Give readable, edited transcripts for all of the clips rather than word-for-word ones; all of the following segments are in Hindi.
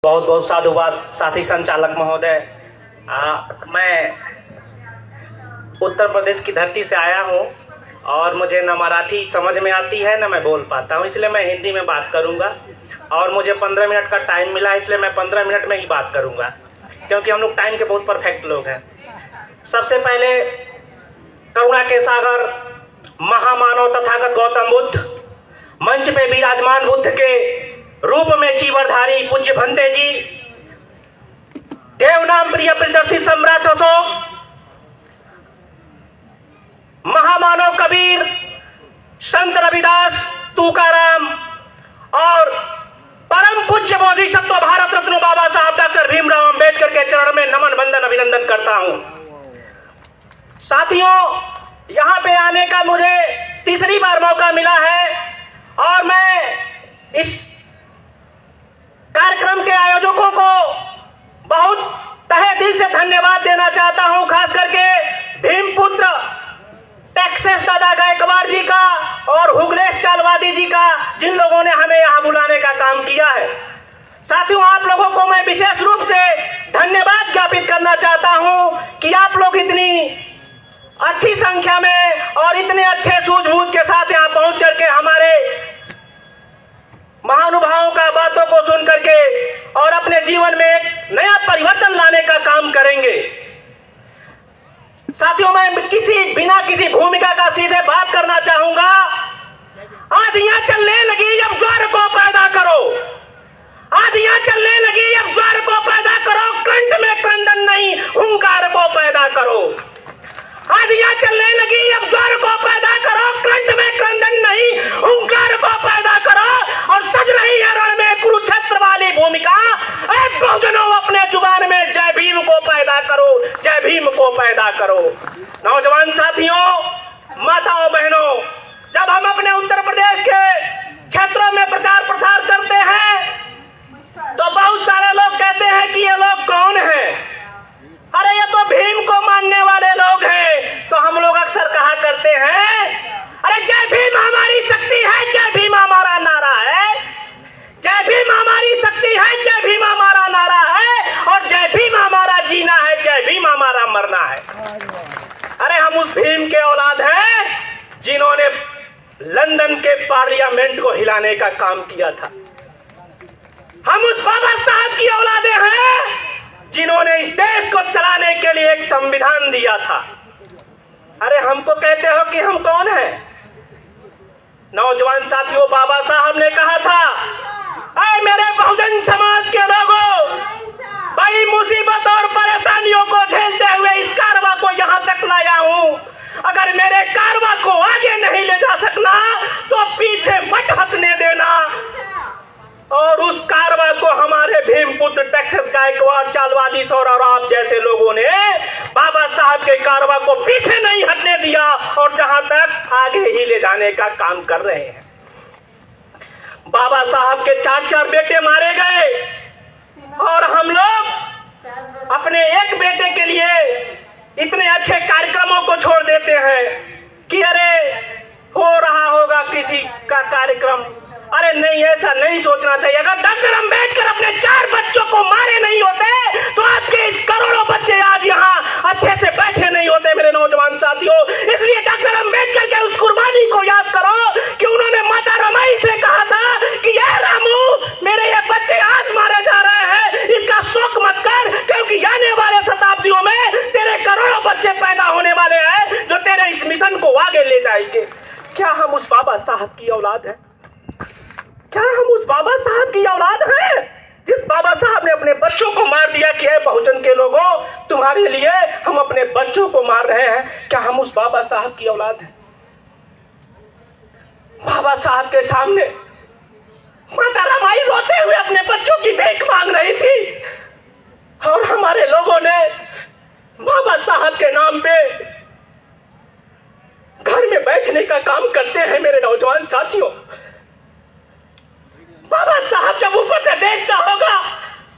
बहुत बहुत साधुवाद साथी संचालक महोदय। मैं उत्तर प्रदेश की धरती से आया हूँ और मुझे न मराठी समझ में आती है न मैं बोल पाता हूँ, इसलिए मैं हिंदी में बात करूँगा। और मुझे 15 मिनट का टाइम मिला है, इसलिए मैं 15 मिनट में ही बात करूँगा, क्योंकि हम लोग टाइम के बहुत परफेक्ट लोग हैं। सबसे पहले करुणा के सागर महामानव तथागत गौतम बुद्ध, मंच पे विराजमान बुद्ध के रूप में चीवरधारी पूज्य भंते जी, देवनाम प्रिय प्रियदर्शी सम्राट अशोक, महामानव कबीर, संत रविदास, तुकाराम और परम पूज्य बोधिसत्व भारत रत्न बाबा साहब डॉक्टर भीमराव अंबेडकर के चरण में नमन वंदन अभिनंदन करता हूं। साथियों, यहां पे आने का मुझे तीसरी बार मौका मिला है और मैं इस कार्यक्रम के आयोजकों को बहुत तहे दिल से धन्यवाद देना चाहता हूं, खास करके भीमपुत्र टेक्सास दादा गायकवाड़ जी का और हुगलेश चालवादी जी का, जिन लोगों ने हमें यहां बुलाने का काम किया है। साथियों, आप लोगों को मैं विशेष रूप से धन्यवाद ज्ञापित करना चाहता हूं कि आप लोग इतनी अच्छी संख्या में और इतने अच्छे सूझबूझ के साथ यहां पहुंच करके हमारे महानुभावों का बातों को सुन करके और अपने जीवन में एक नया परिवर्तन लाने का काम करेंगे। साथियों, मैं बिना किसी भूमिका का सीधे बात करना चाहूंगा। आंधियां चलने लगी, अब ज्वार को पैदा करो। आंधियां चलने लगी, अब ज्वार को पैदा करो। कंठ में क्रंदन नहीं, हुंकार को पैदा करो। आंधियां चलने लगी, अब ज्वार को पैदा करो। कंठ में क्रंदन नहीं, हुंकार को पैदा करो। और सज रही है रण में कुरुक्षेत्र वाली भूमिका। ऐ बहुजनों, अपने जुबान में जय भीम को पैदा करो, जय भीम को पैदा करो। नौजवान साथियों, माताओं, बहनों, जब हम अपने उत्तर प्रदेश के क्षेत्रों में प्रचार प्रसार करते हैं तो बहुत सारे लोग कहते हैं कि ये लोग कौन हैं? अरे ये तो भीम को मानने वाले लोग हैं। तो हम लोग अक्सर कहा करते हैं, अरे जय भीम हमारी शक्ति है, जय भीम हमारा नारा है। जय भीम हमारी शक्ति है, जय भीम हमारा नारा है। और जय भीम हमारा जीना है, जय भीम हमारा मरना है। अरे हम उस भीम के औलाद हैं जिन्होंने लंदन के पार्लियामेंट को हिलाने का काम किया था। हम उस बाबा साहब की औलादे हैं जिन्होंने इस देश को चलाने के लिए एक संविधान दिया था। अरे हमको कहते हो कि हम कौन हैं? नौजवान साथियों, बाबा साहब ने कहा था, ऐ मेरे बहुजन समाज के लोगों, बड़ी मुसीबत और परेशानियों को झेलते हुए इस कारवां को यहां तक लाया हूं। अगर मेरे कारवां को आगे नहीं ले जा सकना तो पीछे मत हटने देना। और उस कारवां को हमारे भीमपुत्र टेक्सास गायकवाड़ चालवादी सौर और आप जैसे लोगों ने बाबा साहब के कारवां को पीछे नहीं हटने दिया और जहां तक आगे ही ले जाने का काम कर रहे हैं। बाबा साहब के 4 बेटे मारे गए और हम लोग अपने एक बेटे के लिए इतने अच्छे कार्यक्रमों को छोड़ देते हैं कि अरे हो रहा होगा किसी का कार्यक्रम। अरे नहीं, ऐसा नहीं सोचना चाहिए। अगर डॉक्टर अंबेडकर अपने 4 बच्चों को मारे नहीं होते तो आपके इस करोड़ों बच्चे आज यहाँ अच्छे से बैठे नहीं होते मेरे नौजवान साथियों। इसलिए डॉक्टर अंबेडकर के उस कुर्बानी को याद करो कि उन्होंने माता रमाई से कहा था कि ये रामू, मेरे ये बच्चे आज मारे जा रहे हैं, इसका शोक मत कर, क्योंकि आने वाले शताब्दियों में तेरे करोड़ों बच्चे पैदा होने वाले हैं जो तेरे इस मिशन को आगे ले जाएंगे। क्या हम उस बाबा साहब की औलाद हैं? क्या हम उस बाबा साहब की औलाद हैं जिस बाबा साहब ने अपने बच्चों को मार दिया कि है बहुजन के लोगों, तुम्हारे लिए हम अपने बच्चों को मार रहे हैं? क्या हम उस बाबा साहब की औलाद हैं? बाबा साहब के सामने माता रमाई रोते हुए अपने बच्चों की भीख मांग रही थी और हमारे लोगों ने बाबा साहब के नाम पे घर में बैठने का काम करते हैं मेरे नौजवान साथियों। बाबा साहब जब ऊपर से देखता होगा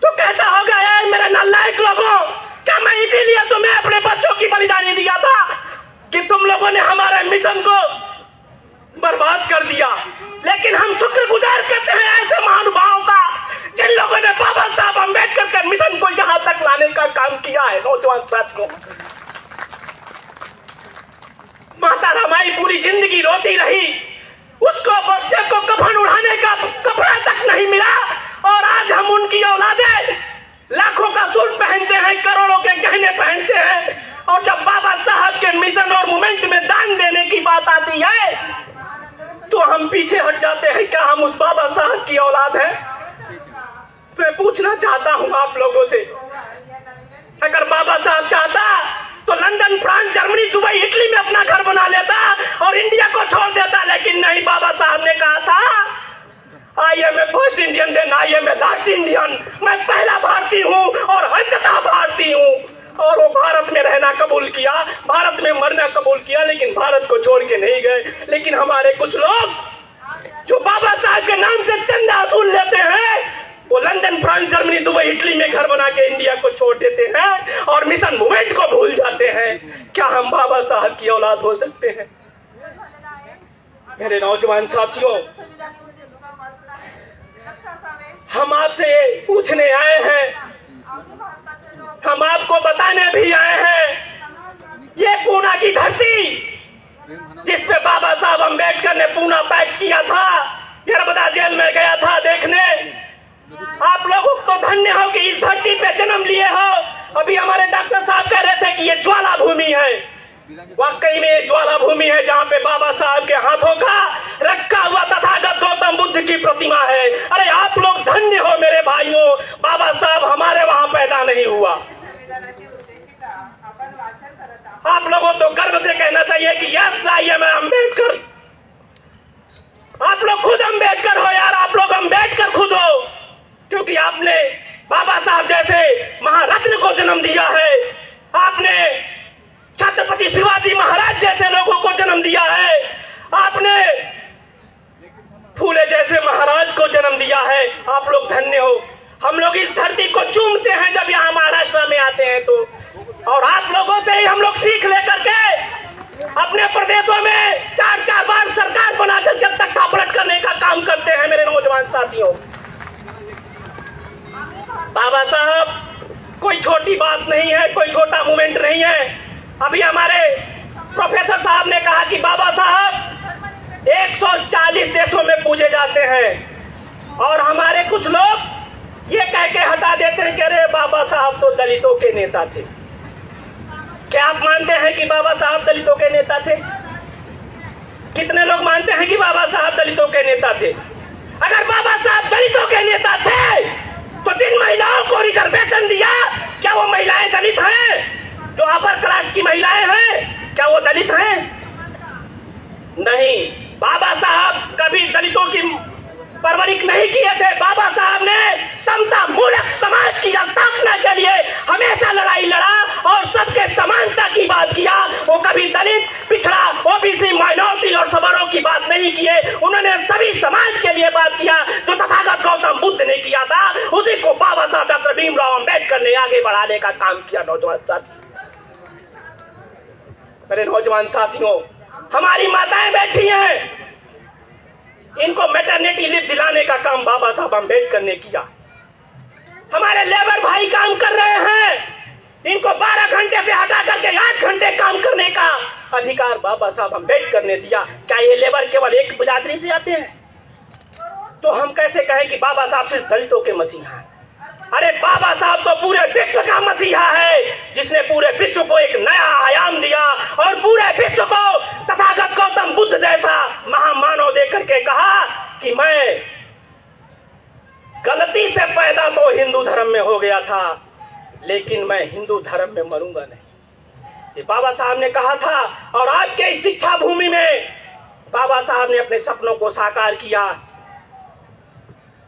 तो कहता होगा, यार मेरे नालायक लोगों, क्या मैं इसीलिए तुम्हें अपने बच्चों की बलिदानी दिया था कि तुम लोगों ने हमारे मिशन को बर्बाद कर दिया? लेकिन हम शुक्रगुजार करते हैं ऐसे महानुभावों का जिन लोगों ने बाबा साहब अम्बेडकर के मिशन को यहाँ तक लाने का काम किया है। नौजवान साथियों, माता रमाई पूरी जिंदगी रोती रही, उसको बच्चे को कफन उड़ाने का कपड़ा तक नहीं मिला, और आज हम उनकी औलादे लाखों का सूट पहनते हैं, करोड़ों के गहने पहनते हैं, और जब बाबा साहब के मिशन और मूवमेंट में दान देने की बात आती है तो हम पीछे हट जाते हैं। क्या हम उस बाबा साहब की औलाद हैं? मैं पूछना चाहता हूं आप लोगों से, अगर बाबा साहब चाहता तो London, France, Germany, Dubai, Italy में अपना घर बना लेता और इंडिया को छोड़ देता, लेकिन नहीं, बाबा साहब ने कहा था I am a first Indian, then I am a last Indian. मैं पहला भारतीय हूं और अंततः भारतीय हूं। और वो भारत में रहना कबूल किया, भारत में मरना कबूल किया, लेकिन भारत को छोड़ के नहीं गए। लेकिन हमारे कुछ लोग जो बाबा साहब के नाम से चंदा वसूल लेते हैं, वो London, France, Germany, Dubai, Italy में घर बना के इंडिया को छोड़ देते हैं और मिशन मूवमेंट को भूल जाते हैं। क्या हम बाबा साहब की औलाद हो सकते हैं? मेरे नौजवान साथियों, हम आपसे पूछने आए हैं, हम आपको बताने भी आए हैं, ये पूना की धरती जिस पे बाबा साहब अम्बेडकर ने पूना पैक किया था, नर्मदा जेल में गया था देखने, आप लोगों को धन्य हो कि इस धरती पे जन्म लिए हो। अभी हमारे डॉक्टर साहब कह रहे थे कि ये ज्वाला भूमि है, वाकई में ये ज्वाला भूमि है जहाँ पे बाबा साहब के हाथों का रखा हुआ तथागत गौतम बुद्ध की प्रतिमा है। अरे आप लोग धन्य हो मेरे भाइयों, बाबा साहब हमारे वहां पैदा नहीं हुआ। आप लोगों तो गर्व से कहना चाहिए कि यस आई एम अम्बेडकर। आप लोग खुद अम्बेडकर हो यार, आप लोग अम्बेडकर खुद हो, क्योंकि आपने बाबा साहब जैसे महारत्न को जन्म दिया है, आपने छत्रपति शिवाजी महाराज जैसे लोगों को जन्म दिया है, आपने फूले जैसे महाराज को जन्म दिया है। आप लोग धन्य हो। हम लोग इस धरती को चूमते हैं जब यहाँ महाराष्ट्र में आते हैं तो, और आप लोगों से ही हम लोग सीख लेकर के अपने प्रदेशों में 4-4 बार सरकार बनाकर जब तक थापड़ट करने का काम करते हैं। मेरे नौजवान साथियों, बाबा साहब कोई छोटी बात नहीं है, कोई छोटा मूवमेंट नहीं है। अभी हमारे प्रोफेसर साहब ने कहा कि बाबा साहब 140 देशों में पूजे जाते हैं, और हमारे कुछ लोग ये कह के हटा देते हैं कि अरे बाबा साहब तो दलितों के नेता थे। क्या आप मानते हैं कि बाबा साहब दलितों के नेता थे? कितने लोग मानते हैं कि बाबा साहब दलितों के नेता थे? अगर बाबा साहब दलितों के नेता थे तो जिन महिलाओं को रिजर्वेशन दिया, क्या वो महिलाएं दलित हैं? जो अपर क्लास की महिलाएं हैं, क्या वो दलित हैं? नहीं, बाबा साहब कभी दलितों की परवरिश नहीं किए थे। बाबा साहब ने समता मूलक समाज की स्थापना के लिए हमेशा लड़ाई लड़ा और सबके समानता की बात किया। वो कभी दलित, पिछड़ा, ओबीसी, माइनॉरिटी और सवर्णों की बात नहीं किए। उन्होंने सभी समाज के लिए बात किया जो तथागत गौतम बुद्ध ने किया था, उसी को बाबा साहब डॉक्टर भीमराव अम्बेडकर ने आगे बढ़ाने का काम किया। नौजवान साथी, मेरे नौजवान साथियों, हमारी माताएं बैठी हैं, इनको मैटरनिटी लीव दिलाने का काम बाबा साहब अम्बेडकर ने किया। हमारे लेबर भाई काम कर रहे हैं, इनको 12 घंटे से हटा करके 8 घंटे काम करने का अधिकार बाबा साहब अम्बेडकर ने दिया। क्या ये लेबर केवल एक बिरादरी से आते हैं? तो हम कैसे कहें कि बाबा साहब सिर्फ दलितों के मसीहा हैं? अरे बाबा साहब तो पूरे विश्व का मसीहा है, जिसने पूरे विश्व को एक नया आयाम दिया और पूरे विश्व को तथागत गौतम बुद्ध जैसा महामानव देकर के कहा कि मैं गलती से पैदा तो हिंदू धर्म में हो गया था, लेकिन मैं हिंदू धर्म में मरूंगा नहीं। ये बाबा साहब ने कहा था, और आज के इस दीक्षा भूमि में बाबा साहब ने अपने सपनों को साकार किया।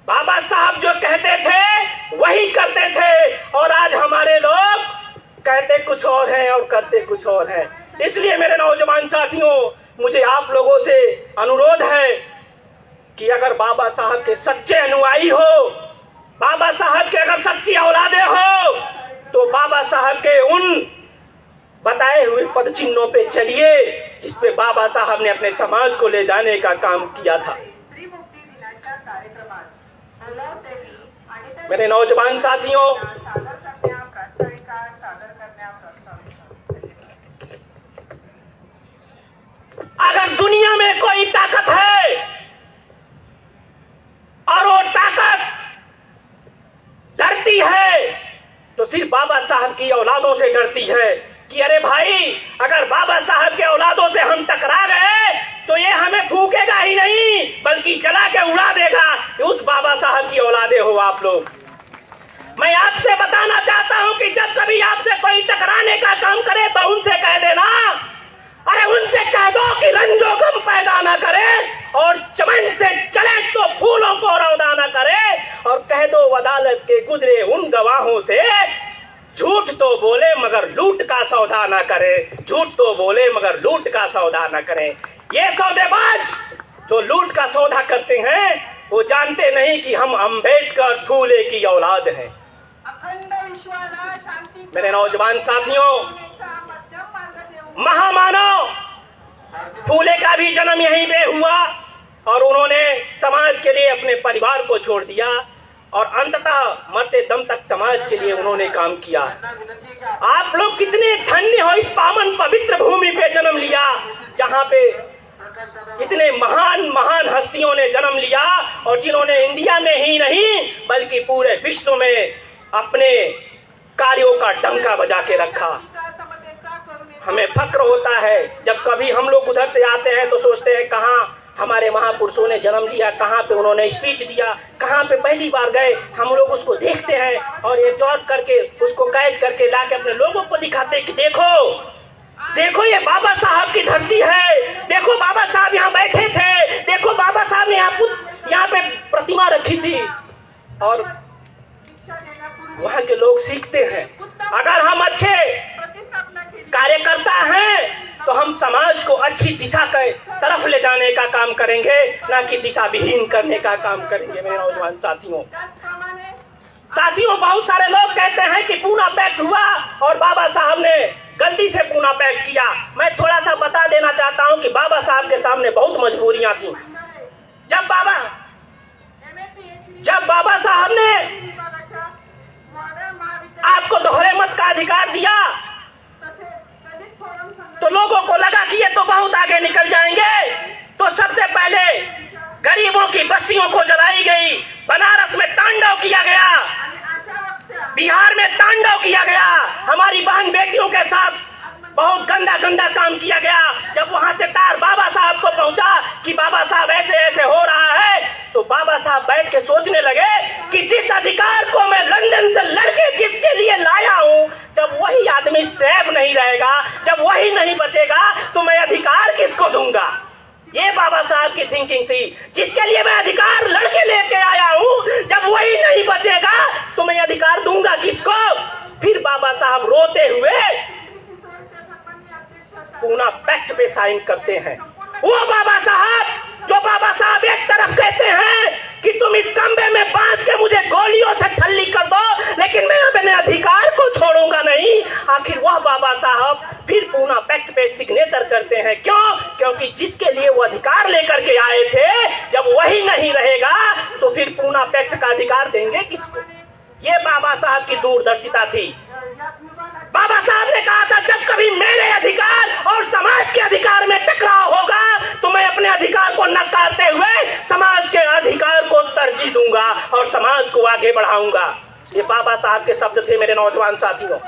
बाबा साहब जो कहते थे वही करते थे, और आज हमारे लोग कहते कुछ और हैं और करते कुछ और हैं। इसलिए मेरे नौजवान साथियों, मुझे आप लोगों से अनुरोध है कि अगर बाबा साहब के सच्चे अनुयायी हो, बाबा साहब के अगर सच्ची औलादे हो, तो बाबा साहब के उन बताए हुए पद चिन्हों पे चलिए जिसपे बाबा साहब ने अपने समाज को ले जाने का काम किया था। मेरे नौजवान साथियों, अगर दुनिया में कोई ताकत है और वो ताकत डरती है तो सिर्फ बाबा साहब की औलादों से डरती है कि अरे भाई, अगर बाबा साहब के औलादों से हम टकरा गए तो ये हमें फूकेगा ही नहीं बल्कि जला के उड़ा देगा। उस बाबा साहब की औलादे हो आप लोग। मैं आपसे बताना चाहता हूं कि जब कभी आपसे कोई टकराने का काम करे तो उनसे कह देना, अरे उनसे कह दो कि रंजो गम पैदा ना करे और चमन से चले तो फूलों को रौदा ना करे, और कह दो अदालत के गुजरे उन गवाहों से, झूठ तो बोले मगर लूट का सौदा ना करे, झूठ तो बोले मगर लूट का सौदा ना करे। ये सौदेबाज जो लूट का सौदा करते हैं वो जानते नहीं कि हम अंबेडकर फूले की औलाद हैं। मेरे नौजवान साथियों, महामानव फूले का भी जन्म यहीं पे हुआ और उन्होंने समाज के लिए अपने परिवार को छोड़ दिया और अंततः मरते दम तक समाज के लिए उन्होंने काम किया। आप लोग कितने धन्य हो, इस पावन पवित्र भूमि पे जन्म लिया जहां पे इतने महान महान हस्तियों ने जन्म लिया और जिन्होंने इंडिया में ही नहीं बल्कि पूरे विश्व में अपने कार्यों का डंका बजा के रखा। हमें फक्र होता है जब कभी हम लोग उधर से आते हैं तो सोचते हैं कहाँ हमारे महापुरुषों ने जन्म लिया, कहाँ पे उन्होंने स्पीच दिया, कहाँ पे पहली बार गए। हम लोग उसको देखते हैं और एब्जॉर्ब करके उसको कैच करके लाके अपने लोगों को दिखाते हैं कि देखो देखो ये बाबा साहब की धरती है, देखो बाबा साहब यहाँ बैठे थे, देखो बाबा साहब ने यहाँ पे प्रतिमा रखी थी। और वहाँ के लोग सीखते हैं। अगर हम अच्छे कार्यकर्ता हैं तो हम समाज को अच्छी दिशा के तरफ ले जाने का काम करेंगे, ना कि दिशा विहीन करने का काम करेंगे। मेरे नौजवान साथियों, बहुत सारे लोग कहते हैं कि पूना पैक्ट हुआ और बाबा साहब ने गलती से पूना पैक्ट किया। मैं थोड़ा सा बता देना चाहता हूं कि बाबा साहब के सामने बहुत मजबूरियां थी। जब बाबा साहब ने आपको दोहरे मत का अधिकार दिया तो लोगों को लगा कि ये तो बहुत आगे निकल जाएंगे, तो सबसे पहले गरीबों की बस्तियों को जलाई गई, बनारस में तांडव किया गया, बिहार में तांडव किया गया, हमारी बहन बेटियों के साथ बहुत गंदा गंदा काम किया गया। जब वहां से तार बाबा साहब को पहुंचा कि बाबा साहब ऐसे ऐसे हो रहा है, तो बाबा साहब बैठ के सोचने लगे कि जिस अधिकार को मैं लंदन से लड़के जिसके लिए लाया हूं, जब वही आदमी सेफ नहीं रहेगा, जब वही नहीं बचेगा तो मैं अधिकार किसको दूंगा। ये बाबा साहब की थिंकिंग थी। जिसके लिए मैं अधिकार लड़के लेके आया हूं, जब वही नहीं बचेगा तो मैं अधिकार दूंगा किसको। फिर बाबा साहब रोते हुए पूना पैक्ट पे साइन करते हैं। वो बाबा साहब जो बाबा साहब एक तरफ कहते हैं कि तुम इस कमरे में बांध के मुझे गोलियों से छल्ली कर दो, लेकिन मैं अपने अधिकार को छोड़ूंगा नहीं। आखिर वह बाबा साहब फिर पूना पैक्ट पे सिग्नेचर करते हैं। क्यों? क्योंकि जिसके लिए वो अधिकार लेकर के आए थे, जब वही नहीं रहेगा तो फिर पूना पैक्ट का अधिकार देंगे किसको। ये बाबा साहब की दूरदर्शिता थी। बाबा साहब ने कहा था जब कभी मेरे अधिकार और समाज के अधिकार में टकराव होगा तो मैं अपने अधिकार को नकारते हुए समाज के अधिकार को तरजीह दूंगा और समाज को आगे बढ़ाऊंगा। ये बाबा साहब के शब्द थे मेरे नौजवान साथियों।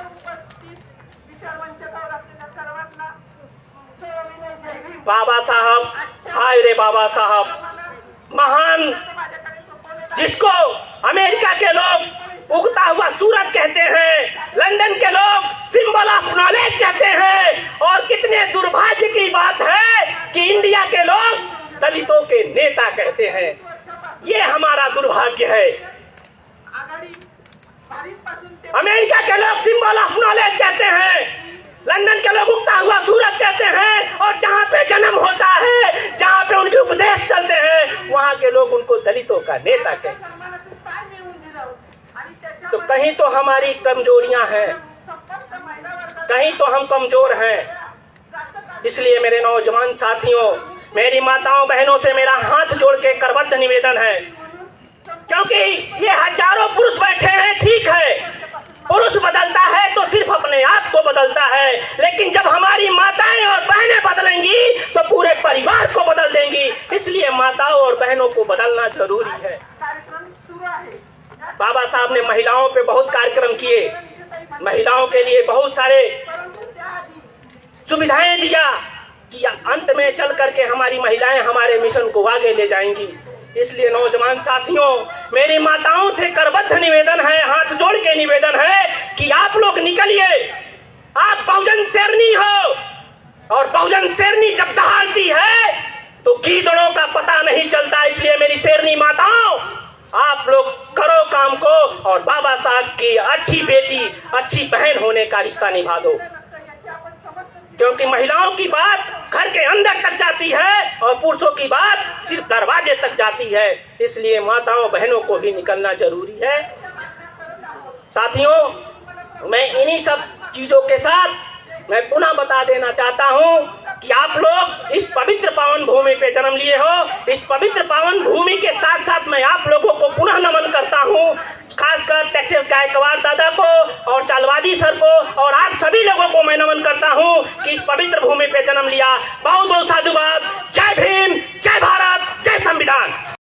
बाबा साहब, हाय रे बाबा साहब, महान, जिसको अमेरिका के लोग उगता हुआ सूरज कहते हैं, लंदन के लोग सिंबल ऑफ नॉलेज कहते हैं, और कितने दुर्भाग्य की बात है कि इंडिया के लोग दलितों के नेता कहते हैं। ये हमारा दुर्भाग्य है। अमेरिका के लोग सिंबल ऑफ नॉलेज कहते हैं, लंदन के लोग उगता हुआ सूरज कहते हैं, और जहाँ पे जन्म होता है, जहाँ पे उनके उपदेश चलते हैं, वहाँ के लोग उनको दलितों का नेता कहते हैं। तो कहीं तो हमारी कमजोरियां हैं, कहीं तो हम कमजोर हैं। इसलिए मेरे नौजवान साथियों, मेरी माताओं बहनों से मेरा हाथ जोड़ के करबद्ध निवेदन है क्योंकि ये हजारों पुरुष बैठे हैं, ठीक है, पुरुष बदलता है तो सिर्फ अपने आप को बदलता है, लेकिन जब हमारी माताएं और बहनें बदलेंगी तो पूरे परिवार को बदल देंगी। इसलिए माताओं और बहनों को बदलना जरूरी है। बाबा साहब ने महिलाओं पे बहुत कार्यक्रम किए, महिलाओं के लिए बहुत सारे सुविधाएं दिया कि अंत में चल करके हमारी महिलाएं हमारे मिशन को आगे ले जाएंगी। इसलिए नौजवान साथियों, मेरी माताओं से करबद्ध निवेदन है, हाथ जोड़ के निवेदन है कि आप लोग निकलिए। आप बहुजन शेरनी हो और बहुजन शेरनी जब दहाड़ती है तो गीदड़ों का पता नहीं चलता। इसलिए मेरी शेरनी माताओं, आप लोग करो काम को और बाबा साहब की अच्छी बेटी, अच्छी बहन होने का रिश्ता निभा दो, क्योंकि महिलाओं की बात घर के अंदर तक जाती है और पुरुषों की बात सिर्फ दरवाजे तक जाती है। इसलिए माताओं बहनों को भी निकलना जरूरी है। साथियों, मैं इन्हीं सब चीजों के साथ मैं पुनः बता देना चाहता हूं कि आप लोग इस पवित्र पावन भूमि पे जन्म लिए हो। इस पवित्र पावन भूमि के साथ साथ मैं आप लोगों को पुनः नमन करता हूं, खासकर टेक्सास गायकवाड़ दादा को और चालवादी सर को और आप सभी लोगों को मैं नमन करता